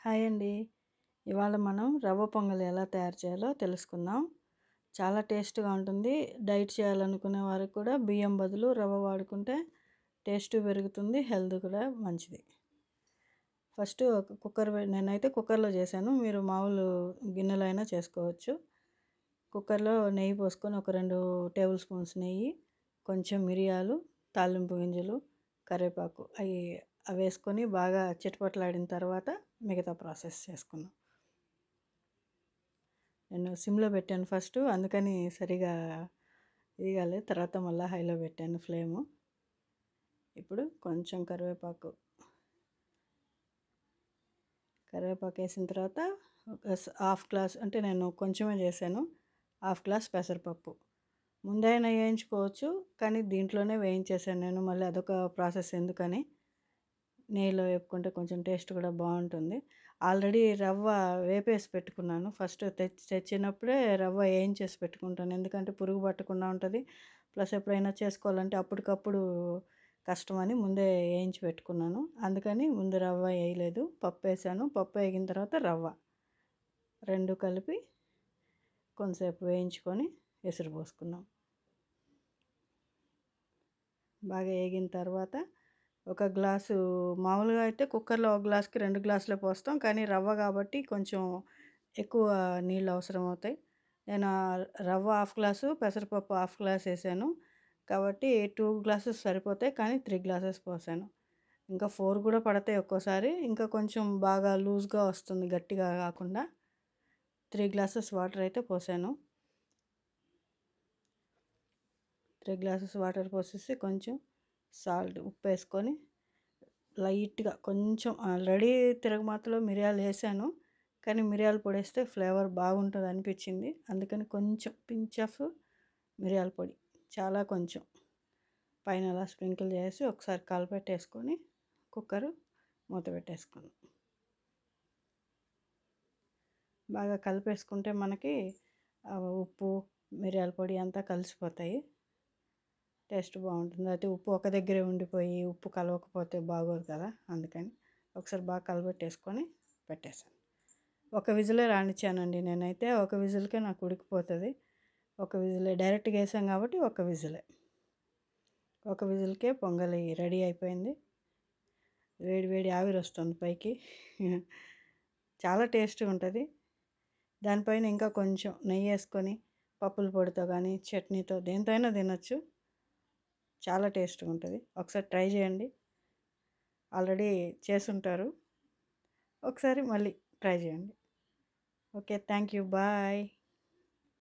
Hi అండి. ఇవాళ మనం రవ్వ పొంగల్ ఎలా తయారు చేయాలో తెలుసుకుందాం. చాలా టేస్ట్‌గా ఉంటుంది. డైట్ చేయాలనుకునే వారికి కూడా బియ్యం బదులు రవ్వ వాడుకుంటే టేస్ట్ పెరుగుతుంది. హెల్త్ కూడా మంచిది. ఫస్ట్ ఒక నేనైతే కుక్కర్‌లో చేశాను. మీరు మామూలు గిన్నెలో అయినా చేసుకోవచ్చు. కుక్కర్‌లో నెయ్యి పోసుకొని ఒక 2 టేబుల్ స్పూన్స్ నెయ్యి, కొంచెం మిరియాలు, తాలింపు గింజలు, కరివేపాకు అవేసుకొని బాగా చిటపటలాడిన తర్వాత మిగతా ప్రాసెస్ చేసుకున్నాం. నేను సిమ్‌లో పెట్టాను ఫస్టు. అందుకని సరిగా ఇది కాలేదు. తర్వాత మళ్ళా హైలో పెట్టాను ఫ్లేము. ఇప్పుడు కొంచెం కరివేపాకేసిన తర్వాత ఒక హాఫ్ గ్లాస్, అంటే నేను కొంచెమే చేశాను. హాఫ్ గ్లాస్ పెసరపప్పు. ముందైనా వేయించుకోవచ్చు, కానీ దీంట్లోనే వేయించేసాను నేను. మళ్ళీ అదొక ప్రాసెస్ ఎందుకని. నెయ్యిలో వేపుకుంటే కొంచెం టేస్ట్ కూడా బాగుంటుంది. ఆల్రెడీ రవ్వ వేపేసి పెట్టుకున్నాను. ఫస్ట్ తెచ్చినప్పుడే రవ్వ వేయించేసి పెట్టుకుంటాను. ఎందుకంటే పురుగు పట్టకుండా ఉంటుంది. ప్లస్ ఎప్పుడైనా చేసుకోవాలంటే అప్పటికప్పుడు కష్టమని ముందే వేయించి పెట్టుకున్నాను. అందుకని ముందు రవ్వ వేయలేదు, పప్పు వేసాను. పప్పు వేగిన తర్వాత రవ్వ 2 కలిపి కొంతసేపు వేయించుకొని ఎసురు పోసుకున్నాం. బాగా వేగిన తర్వాత ఒక గ్లాసు, మామూలుగా అయితే కుక్కర్లో ఒక గ్లాస్కి 2 గ్లాసులే పోస్తాం. కానీ రవ్వ కాబట్టి కొంచెం ఎక్కువ నీళ్ళు అవసరం అవుతాయి. నేను రవ్వ హాఫ్ గ్లాసు, పెసరపప్పు హాఫ్ గ్లాస్ వేసాను. కాబట్టి 2 గ్లాసెస్ సరిపోతాయి. కానీ 3 గ్లాసెస్ పోసాను. ఇంకా 4 కూడా పడతాయి ఒక్కోసారి. ఇంకా కొంచెం బాగా లూజ్గా వస్తుంది, గట్టిగా కాకుండా. 3 గ్లాసెస్ వాటర్ అయితే పోసాను. 3 గ్లాసెస్ వాటర్ పోసేసి కొంచెం సాల్ట్, ఉప్పు వేసుకొని లైట్గా కొంచెం, ఆల్రెడీ తిరగమాతలో మిరియాలు వేసాను. కానీ మిరియాల పొడి వేస్తే ఫ్లేవర్ బాగుంటుంది అనిపించింది. అందుకని కొంచెం పించ్ ఆఫ్ మిరియాల పొడి, చాలా కొంచెం పైన అలా స్ప్రింకిల్ చేసి ఒకసారి కలిపెట్టేసుకొని కుక్కర్ మూత పెట్టేసుకున్నాం. బాగా కలిపేసుకుంటే మనకి ఉప్పు, మిరియాల పొడి అంతా కలిసిపోతాయి. టేస్ట్ బాగుంటుంది. అయితే ఉప్పు ఒక దగ్గరే ఉండిపోయి ఉప్పు కలవకపోతే బాగోదు కదా. అందుకని ఒకసారి బాగా కలబెట్టేసుకొని పెట్టేశాను. ఒక విజిలే రానిచ్చానండి నేనైతే. ఒక విజిల్కే నాకు ఉడికిపోతుంది. ఒక విజిలే డైరెక్ట్గా వేసాం కాబట్టి ఒక విజిలే. ఒక విజిల్కే పొంగలి రెడీ అయిపోయింది. వేడి వేడి ఆవిరి వస్తుంది పైకి. చాలా టేస్ట్గా ఉంటుంది. దానిపైన ఇంకా కొంచెం నెయ్యి వేసుకొని పప్పుల పొడితో కానీ చట్నీతో దేంతో అయినా తినచ్చు. చాలా టేస్ట్గా ఉంటుంది. ఒకసారి ట్రై చేయండి. ఆల్రెడీ చేసుంటారు. ఒకసారి మళ్ళీ ట్రై చేయండి. Okay, thank you, bye.